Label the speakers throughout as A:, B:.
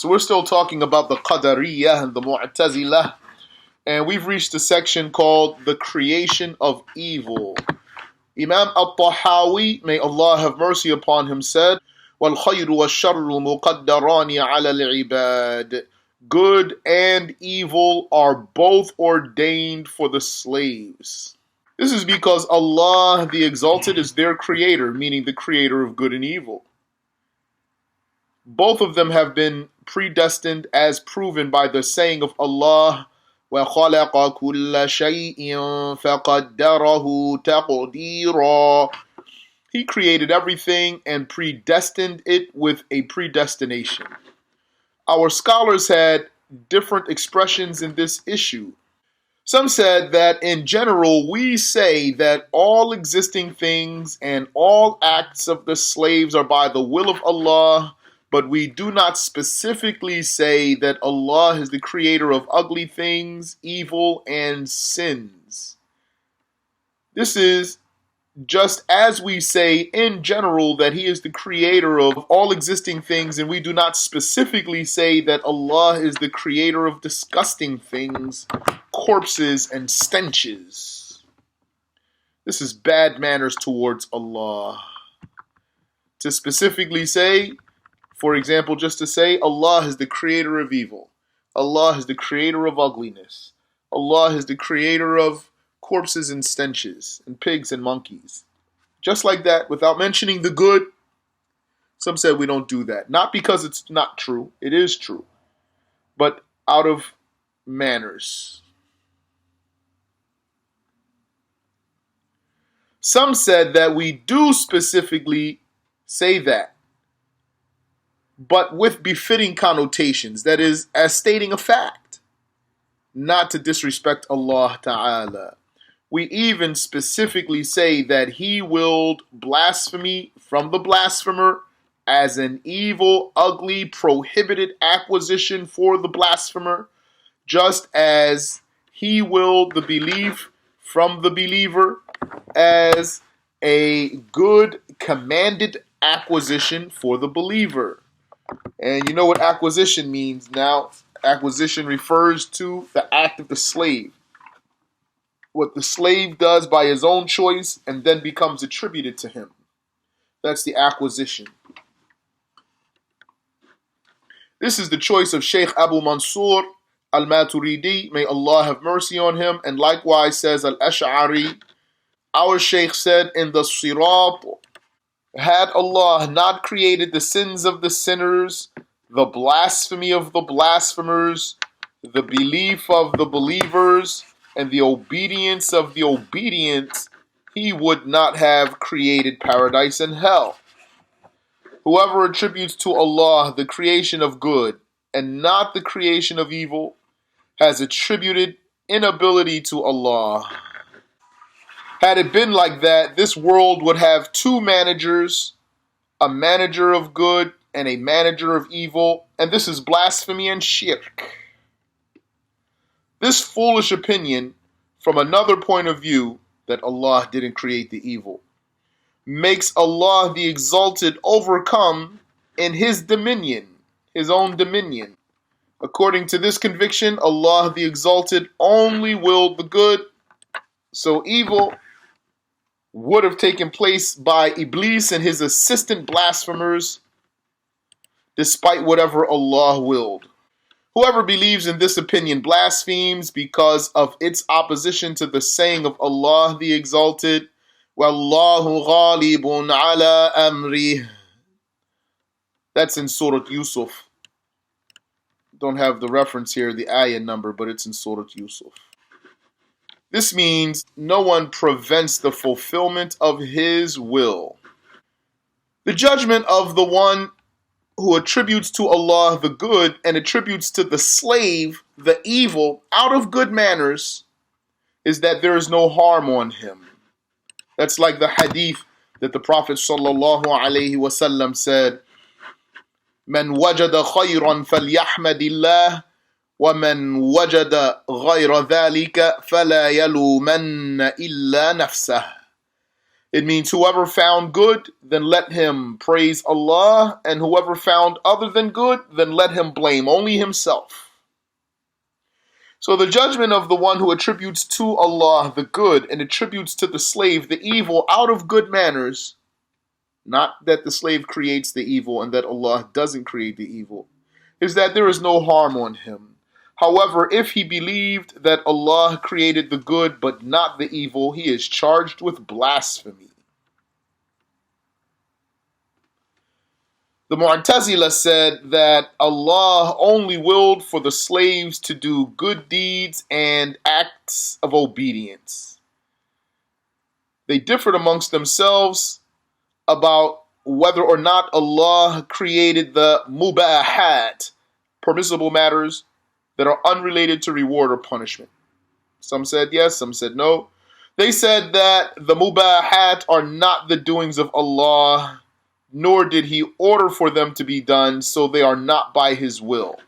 A: So we're still talking about the Qadariyah and the Mutazila, and we've reached a section called the creation of evil. Imam al-Tahawi, may Allah have mercy upon him, said, وَالْخَيْرُ وَالشَّرُّ مُقَدَّرَانِ عَلَى الْعِبَادِ. Good and evil are both ordained for the slaves. This is because Allah the Exalted is their creator, meaning the creator of good and evil. Both of them have been predestined as proven by the saying of Allah, وَخَلَقَ كُلَّ شَيْءٍ فَقَدَّرَهُ تَقْدِيرًا. He created everything and predestined it with a predestination. Our scholars had different expressions in this issue. Some said that in general we say that all existing things and all acts of the slaves are by the will of Allah, but we do not specifically say that Allah is the creator of ugly things, evil, and sins. This is just as we say in general that He is the creator of all existing things, and we do not specifically say that Allah is the creator of disgusting things, corpses, and stenches. This is bad manners towards Allah. To specifically say, for example, just to say Allah is the creator of evil, Allah is the creator of ugliness, Allah is the creator of corpses and stenches and pigs and monkeys. Just like that, without mentioning the good. Some said we don't do that. Not because it's not true, it is true, but out of manners. Some said that we do specifically say that, but with befitting connotations, that is, as stating a fact, not to disrespect Allah Ta'ala. We even specifically say that He willed blasphemy from the blasphemer as an evil, ugly, prohibited acquisition for the blasphemer, just as He willed the belief from the believer as a good, commanded acquisition for the believer. And you know what acquisition means now. Acquisition refers to the act of the slave. What the slave does by his own choice and then becomes attributed to him. That's the acquisition. This is the choice of Sheikh Abu Mansur al-Maturidi, may Allah have mercy on him, and likewise says al-Ash'ari. Our Sheikh said in the Sirat, had Allah not created the sins of the sinners, the blasphemy of the blasphemers, the belief of the believers, and the obedience of the obedient, He would not have created paradise and hell. Whoever attributes to Allah the creation of good and not the creation of evil has attributed inability to Allah. Had it been like that, this world would have two managers, a manager of good and a manager of evil, and this is blasphemy and shirk. This foolish opinion, from another point of view, that Allah didn't create the evil, makes Allah the Exalted overcome in His dominion, His own dominion. According to this conviction, Allah the Exalted only willed the good, so evil would have taken place by Iblis and his assistant blasphemers, despite whatever Allah willed. Whoever believes in this opinion blasphemes because of its opposition to the saying of Allah the Exalted, وَاللَّهُ غَالِبٌ عَلَى أَمْرِهِ. That's in Surah Yusuf. Don't have the reference here, the ayah number, but it's in Surah Yusuf. This means no one prevents the fulfillment of His will. The judgment of the one who attributes to Allah the good and attributes to the slave the evil out of good manners is that there is no harm on him. That's like the hadith that the Prophet ﷺ said, مَنْ وَجَدَ خَيْرًا فَلْيَحْمَدِ اللَّهِ وَمَنْ وَجَدَ غَيْرَ ذَلِكَ فَلَا يَلُومَنَّ إِلَّا نَفْسَهُ. It means whoever found good, then let him praise Allah, and whoever found other than good, then let him blame only himself. So the judgment of the one who attributes to Allah the good and attributes to the slave the evil out of good manners, not that the slave creates the evil and that Allah doesn't create the evil, is that there is no harm on him. However, if he believed that Allah created the good but not the evil, he is charged with blasphemy. The Mutazila said that Allah only willed for the slaves to do good deeds and acts of obedience. They differed amongst themselves about whether or not Allah created the mubahat, permissible matters that are unrelated to reward or punishment. Some said yes, some said no. They said that the mubahat are not the doings of Allah, nor did he order for them to be done, so they are not by his will.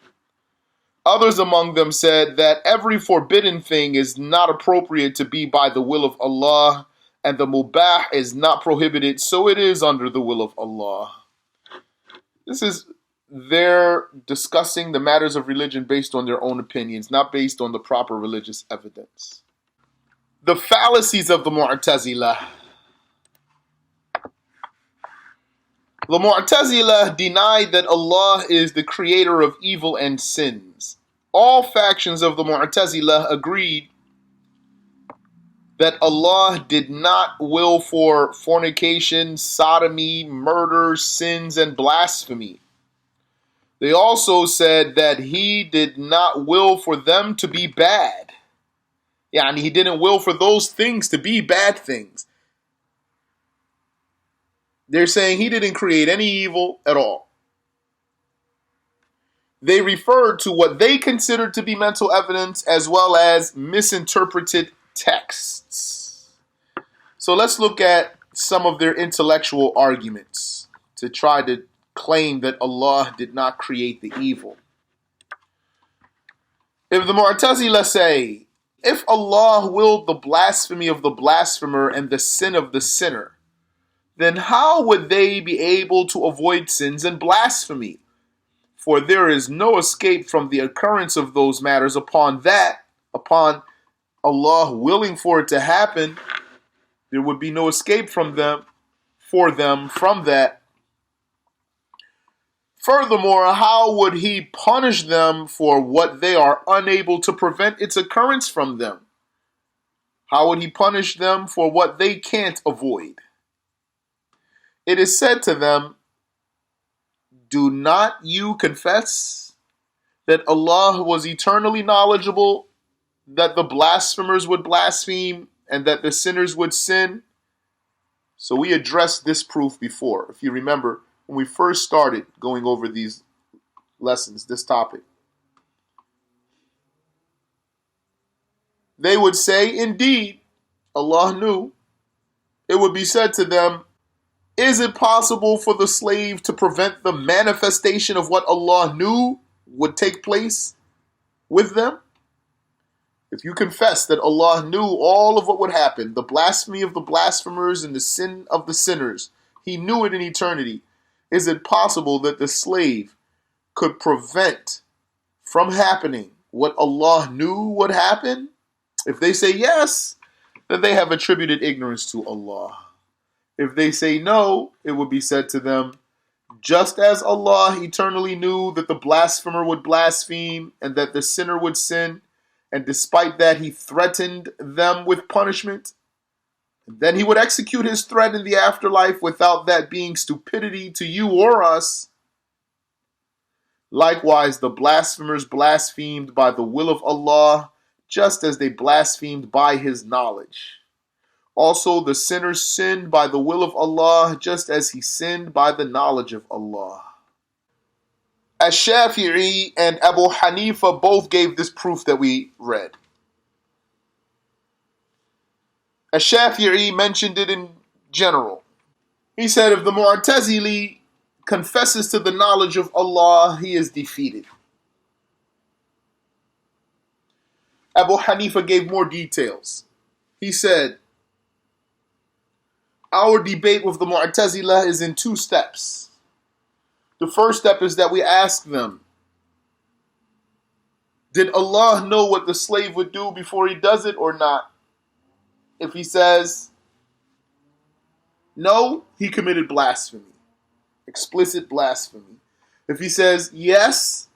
A: Others among them said that every forbidden thing is not appropriate to be by the will of Allah, and the mubah is not prohibited, so it is under the will of Allah. This is their discussing the matters of religion based on their own opinions, not based on the proper religious evidence. The fallacies of the Mutazila. The Mutazila denied that Allah is the creator of evil and sins. All factions of the Mutazila agreed that Allah did not will for fornication, sodomy, murder, sins, and blasphemy. They also said that He did not will for them to be bad. Yani He didn't will for those things to be bad things. They're saying He didn't create any evil at all. They referred to what they considered to be mental evidence as well as misinterpreted texts. So let's look at some of their intellectual arguments to try to claim that Allah did not create the evil. If the Mutazila say, if Allah willed the blasphemy of the blasphemer and the sin of the sinner, then how would they be able to avoid sins and blasphemy? For there is no escape from the occurrence of those matters upon Allah willing for it to happen. There would be no escape from them from that. Furthermore, how would He punish them for what they are unable to prevent its occurrence from them? How would He punish them for what they can't avoid? It is said to them, do not you confess that Allah was eternally knowledgeable, that the blasphemers would blaspheme, and that the sinners would sin? So we addressed this proof before. If you remember, when we first started going over these lessons, this topic. They would say, indeed, Allah knew. It would be said to them, is it possible for the slave to prevent the manifestation of what Allah knew would take place with them? If you confess that Allah knew all of what would happen, the blasphemy of the blasphemers and the sin of the sinners, He knew it in eternity, is it possible that the slave could prevent from happening what Allah knew would happen? If they say yes, then they have attributed ignorance to Allah. If they say no, it would be said to them, just as Allah eternally knew that the blasphemer would blaspheme and that the sinner would sin, and despite that He threatened them with punishment, and then He would execute His threat in the afterlife without that being stupidity to you or us. Likewise, the blasphemers blasphemed by the will of Allah, just as they blasphemed by His knowledge. Also, the sinner sinned by the will of Allah, just as he sinned by the knowledge of Allah. Ash-Shafi'i and Abu Hanifa both gave this proof that we read. Ash-Shafi'i mentioned it in general. He said, if the Mu'tazili confesses to the knowledge of Allah, he is defeated. Abu Hanifa gave more details. He said, Our debate with the Mutazila is in two steps. The first step is that we ask them, did Allah know what the slave would do before he does it or not? If he says no, he committed blasphemy, explicit blasphemy. If he says yes,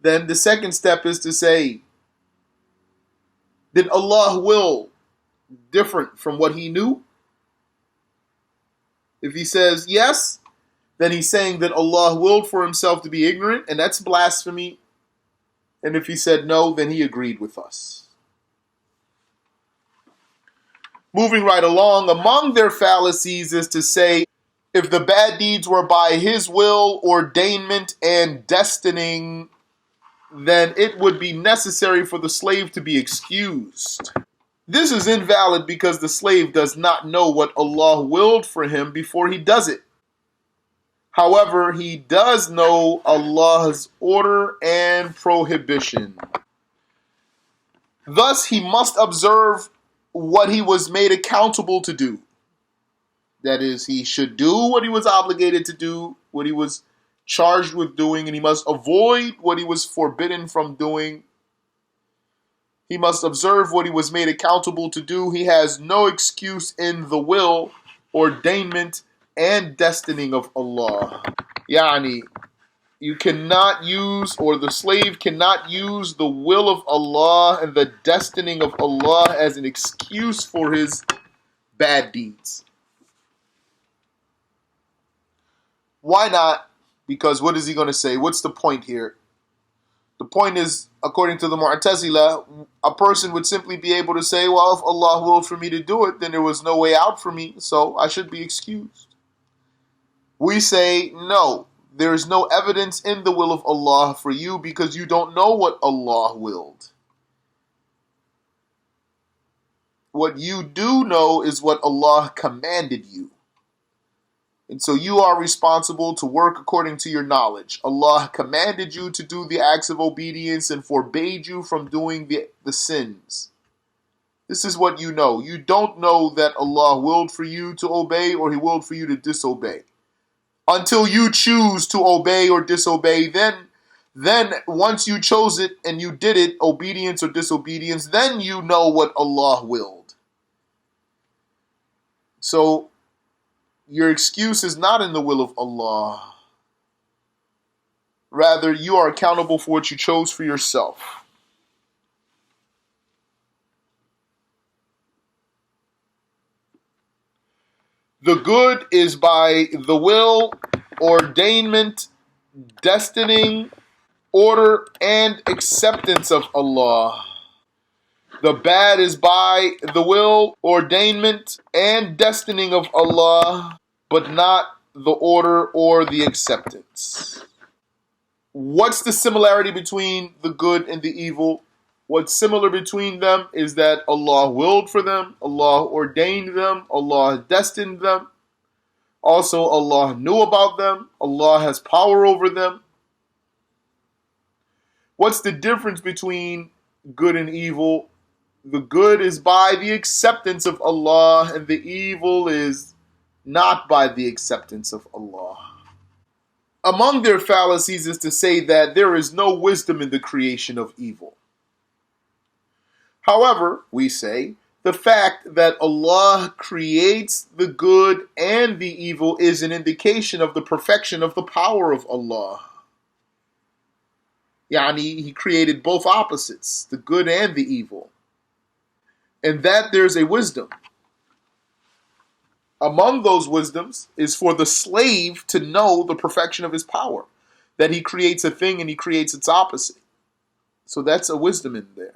A: then the second step is to say, did Allah will different from what he knew? If he says yes, then he's saying that Allah willed for himself to be ignorant, and that's blasphemy. And if he said no, then he agreed with us. Moving right along, among their fallacies is to say, if the bad deeds were by his will, ordainment, and destining, then it would be necessary for the slave to be excused. This is invalid because the slave does not know what Allah willed for him before he does it. However, he does know Allah's order and prohibition. Thus, he must observe what he was made accountable to do. That is, he should do what he was obligated to do, what he was charged with doing, and he must avoid what he was forbidden from doing. He must observe what he was made accountable to do. He has no excuse in the will, ordainment, and destining of Allah. Yani, you cannot use, or the slave cannot use the will of Allah and the destining of Allah as an excuse for his bad deeds. Why not? Because what is he going to say? What's the point here? The point is, according to the Mutazila, a person would simply be able to say, well, if Allah willed for me to do it, then there was no way out for me, so I should be excused. We say, no, there is no evidence in the will of Allah for you because you don't know what Allah willed. What you do know is what Allah commanded you. And so you are responsible to work according to your knowledge. Allah commanded you to do the acts of obedience and forbade you from doing the sins. This is what you know. You don't know that Allah willed for you to obey or He willed for you to disobey. Until you choose to obey or disobey, then once you chose it and you did it, obedience or disobedience, then you know what Allah willed. So, your excuse is not in the will of Allah. Rather, you are accountable for what you chose for yourself. The good is by the will, ordainment, destining, order, and acceptance of Allah. The bad is by the will, ordainment, and destining of Allah, but not the order or the acceptance. What's the similarity between the good and the evil? What's similar between them is that Allah willed for them, Allah ordained them, Allah destined them. Also, Allah knew about them, Allah has power over them. What's the difference between good and evil? The good is by the acceptance of Allah, and the evil is not by the acceptance of Allah. Among their fallacies is to say that there is no wisdom in the creation of evil. However, we say, the fact that Allah creates the good and the evil is an indication of the perfection of the power of Allah. Yani, He created both opposites, the good and the evil. And that there's a wisdom. Among those wisdoms is for the slave to know the perfection of his power, that he creates a thing and he creates its opposite. So that's a wisdom in there.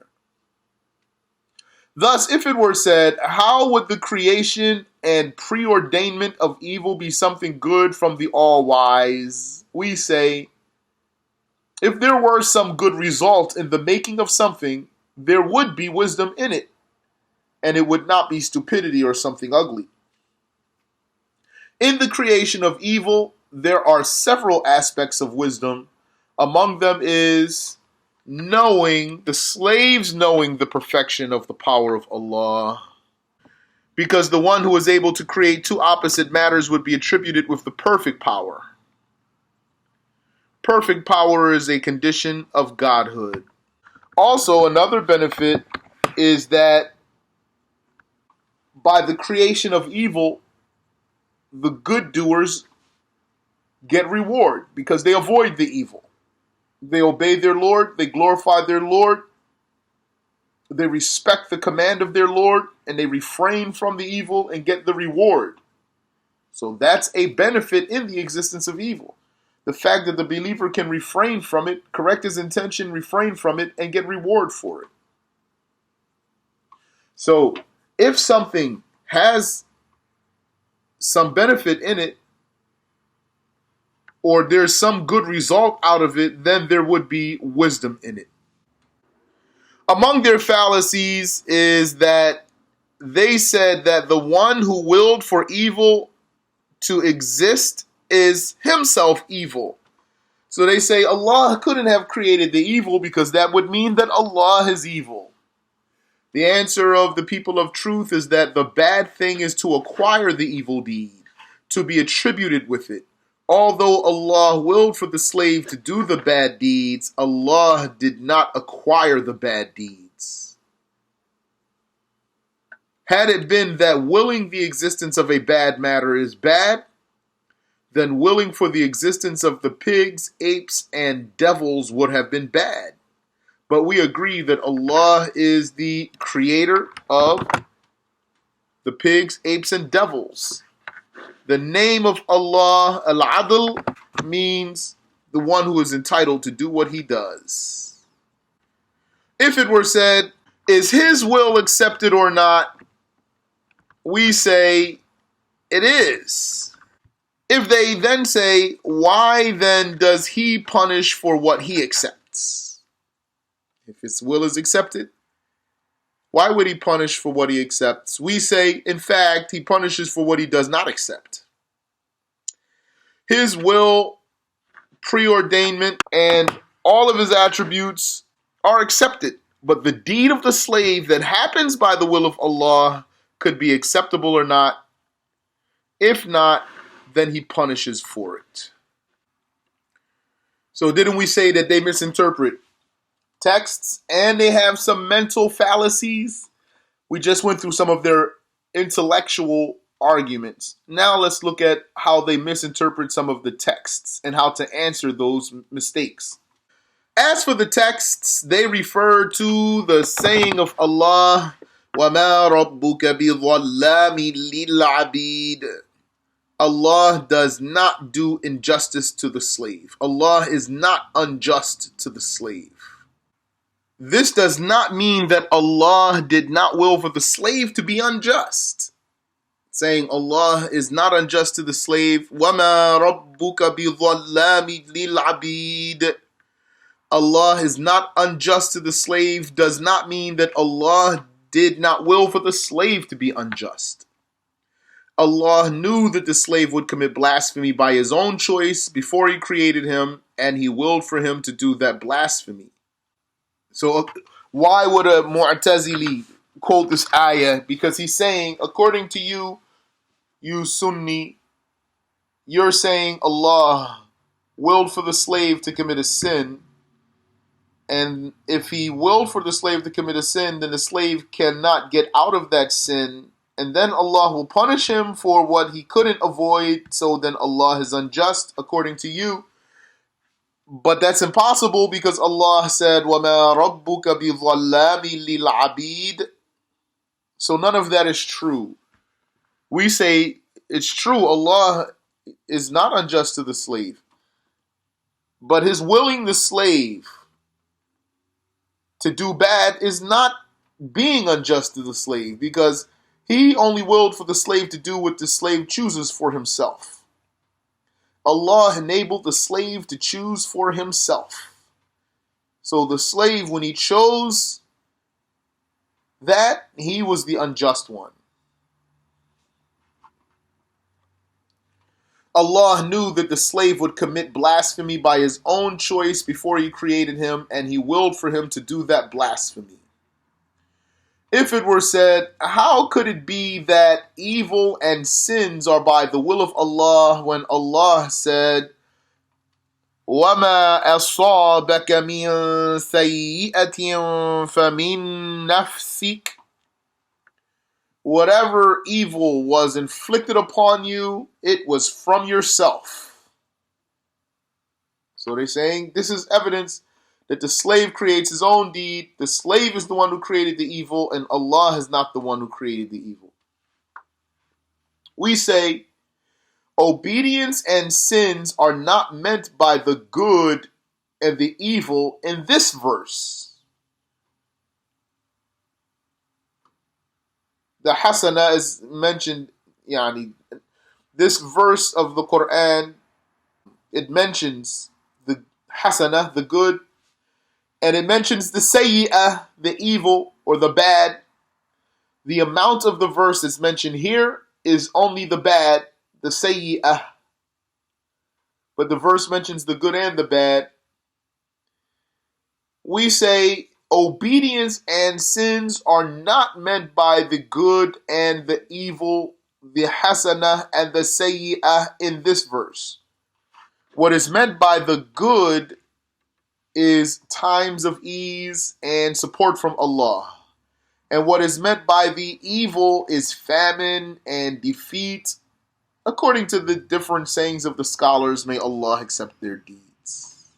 A: Thus, if it were said, how would the creation and preordainment of evil be something good from the All-Wise? We say, if there were some good result in the making of something, there would be wisdom in it, and it would not be stupidity or something ugly. In the creation of evil, there are several aspects of wisdom. Among them is the slaves knowing the perfection of the power of Allah. because the one who is able to create two opposite matters would be attributed with the perfect power. Perfect power is a condition of godhood. Also, another benefit is that by the creation of evil, the good doers get reward because they avoid the evil. They obey their Lord, they glorify their Lord, they respect the command of their Lord, and they refrain from the evil and get the reward. So that's a benefit in the existence of evil. The fact that the believer can refrain from it, correct his intention, refrain from it, and get reward for it. So if something has some benefit in it, or there's some good result out of it, then there would be wisdom in it. Among their fallacies is that they said that the one who willed for evil to exist is himself evil. So they say Allah couldn't have created the evil because that would mean that Allah is evil. The answer of the people of truth is that the bad thing is to acquire the evil deed, to be attributed with it. Although Allah willed for the slave to do the bad deeds, Allah did not acquire the bad deeds. Had it been that willing the existence of a bad matter is bad, then willing for the existence of the pigs, apes, and devils would have been bad. But we agree that Allah is the creator of the pigs, apes, and devils. The name of Allah, Al-Adl, means the one who is entitled to do what he does. If it were said, is his will accepted or not? We say, it is. If they then say, why then does he punish for what he accepts? If his will is accepted, why would he punish for what he accepts? We say, in fact, he punishes for what he does not accept. His will, preordainment, and all of his attributes are accepted. But the deed of the slave that happens by the will of Allah could be acceptable or not. If not, then he punishes for it. So didn't we say that they misinterpret texts and they have some mental fallacies? We just went through some of their intellectual arguments. Now let's look at how they misinterpret some of the texts and how to answer those mistakes. As for the texts, they refer to the saying of Allah, وَمَا رَبُّكَ بِظَلَّامٍ لِلْعَبِيدِ. Allah does not do injustice to the slave. Allah is not unjust to the slave. This does not mean that Allah did not will for the slave to be unjust. Saying Allah is not unjust to the slave. وَمَا رَبُّكَ بِظَلَّامٍ لِلْعَبِيدِ. Allah is not unjust to the slave does not mean that Allah did not will for the slave to be unjust. Allah knew that the slave would commit blasphemy by his own choice before he created him, and he willed for him to do that blasphemy. So why would a Mu'tazili quote this ayah? Because he's saying, according to you, you Sunni, you're saying Allah willed for the slave to commit a sin, and if he willed for the slave to commit a sin, then the slave cannot get out of that sin, and then Allah will punish him for what he couldn't avoid, so then Allah is unjust, according to you. But that's impossible because Allah said, وَمَا رَبُّكَ بِظَلَّامٍ لِلْعَبِيدِ. So none of that is true. We say it's true, Allah is not unjust to the slave. But his willing the slave to do bad is not being unjust to the slave, because he only willed for the slave to do what the slave chooses for himself. Allah enabled the slave to choose for himself. So the slave, when he chose that, he was the unjust one. Allah knew that the slave would commit blasphemy by his own choice before he created him, and he willed for him to do that blasphemy. If it were said, how could it be that evil and sins are by the will of Allah when Allah said, وَمَا أَصَابَكَ مِن سَيِّئَةٍ فَمِن نَفْسِكَ? Whatever evil was inflicted upon you, it was from yourself. So they're saying this is evidence that the slave creates his own deed. The slave is the one who created the evil, and Allah is not the one who created the evil. We say obedience and sins are not meant by the good and the evil in this verse. The hasana is mentioned, this verse of the Quran, it mentions the hasana, the good, and it mentions the sayyi'ah, the evil or the bad. The amount of the verse that's mentioned here is only the bad, the sayyi'ah. But the verse mentions the good and the bad. We say obedience and sins are not meant by the good and the evil, the hasanah and the sayyi'ah in this verse. What is meant by the good is times of ease and support from Allah. And what is meant by the evil is famine and defeat, according to the different sayings of the scholars. May Allah accept their deeds.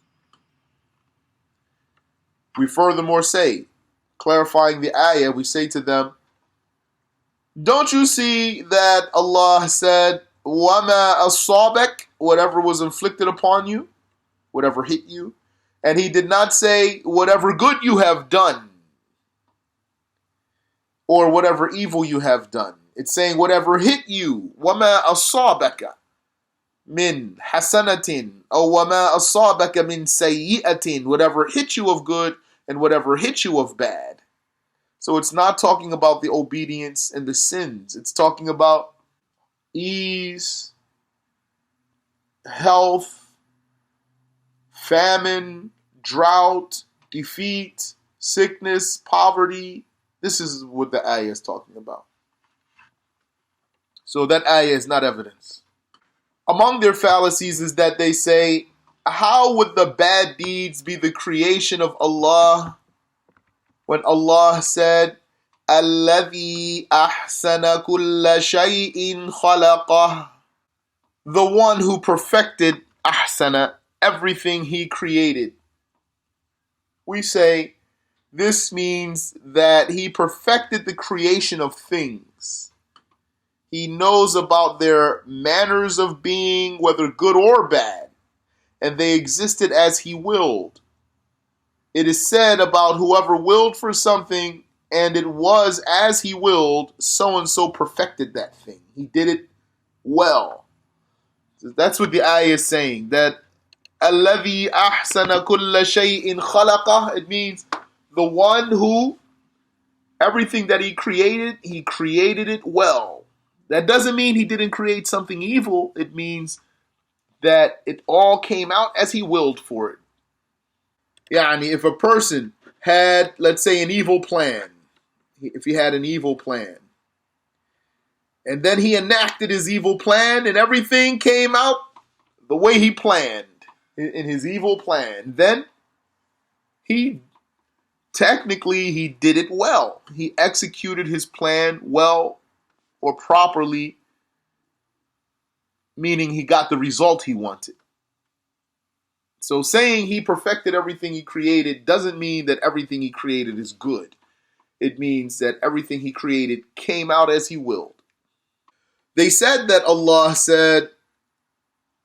A: We furthermore say, clarifying the ayah, we say to them, don't you see that Allah said, وَمَا أَصَابَكَ, whatever was inflicted upon you, whatever hit you, and He did not say whatever good you have done or whatever evil you have done. It's saying whatever hit you, وَمَا أَصَابَكَ min hasanatin, or وَمَا أَصَابَكَ min sayyi'atin, whatever hit you of good and whatever hit you of bad. So it's not talking about the obedience and the sins. It's talking about ease, health, famine, drought, defeat, sickness, poverty. This is what the ayah is talking about. So that ayah is not evidence. Among their fallacies is that they say, how would the bad deeds be the creation of Allah when Allah said, الَّذِي أَحْسَنَ كُلَّ شَيْءٍ خَلَقَهُ, the one who perfected ahsana, everything He created. We say this means that He perfected the creation of things. He knows about their manners of being, whether good or bad, and they existed as He willed. It is said about whoever willed for something and it was as He willed, so and so perfected that thing. He did it well. So that's what the ayah is saying, that الَّذِي أَحْسَنَ كُلَّ شَيْءٍ خَلَقَهُ, it means the one who, everything that He created it well. That doesn't mean He didn't create something evil. It means that it all came out as He willed for it. If a person had, let's say, an evil plan, if he had an evil plan, and then he enacted his evil plan and everything came out the way he planned in his evil plan, then he did it well. He executed his plan well or properly, meaning he got the result he wanted. So saying He perfected everything He created doesn't mean that everything He created is good. It means that everything He created came out as He willed. They said that Allah said,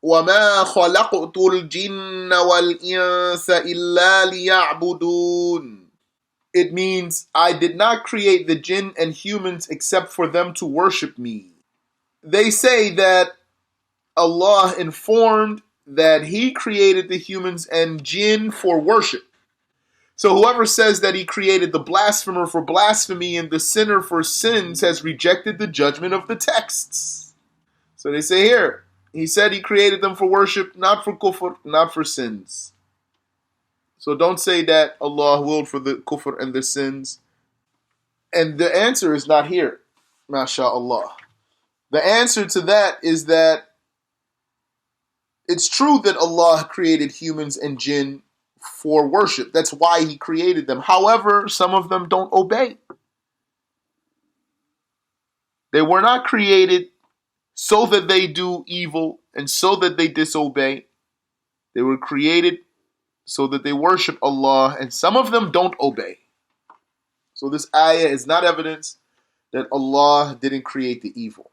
A: وَمَا خَلَقْتُ الْجِنَّ وَالْإِنسَ إِلَّا لِيَعْبُدُونَ. It means, I did not create the jinn and humans except for them to worship me. They say that Allah informed that He created the humans and jinn for worship. So whoever says that He created the blasphemer for blasphemy and the sinner for sins has rejected the judgment of the texts. So they say here, He said He created them for worship, not for kufr, not for sins. So don't say that Allah willed for the kufr and the sins. And the answer is not here, mashallah. The answer to that is that it's true that Allah created humans and jinn for worship. That's why He created them. However, some of them don't obey. They were not created so that they do evil and so that they disobey. They were created so that they worship Allah, and some of them don't obey. So this ayah is not evidence that Allah didn't create the evil.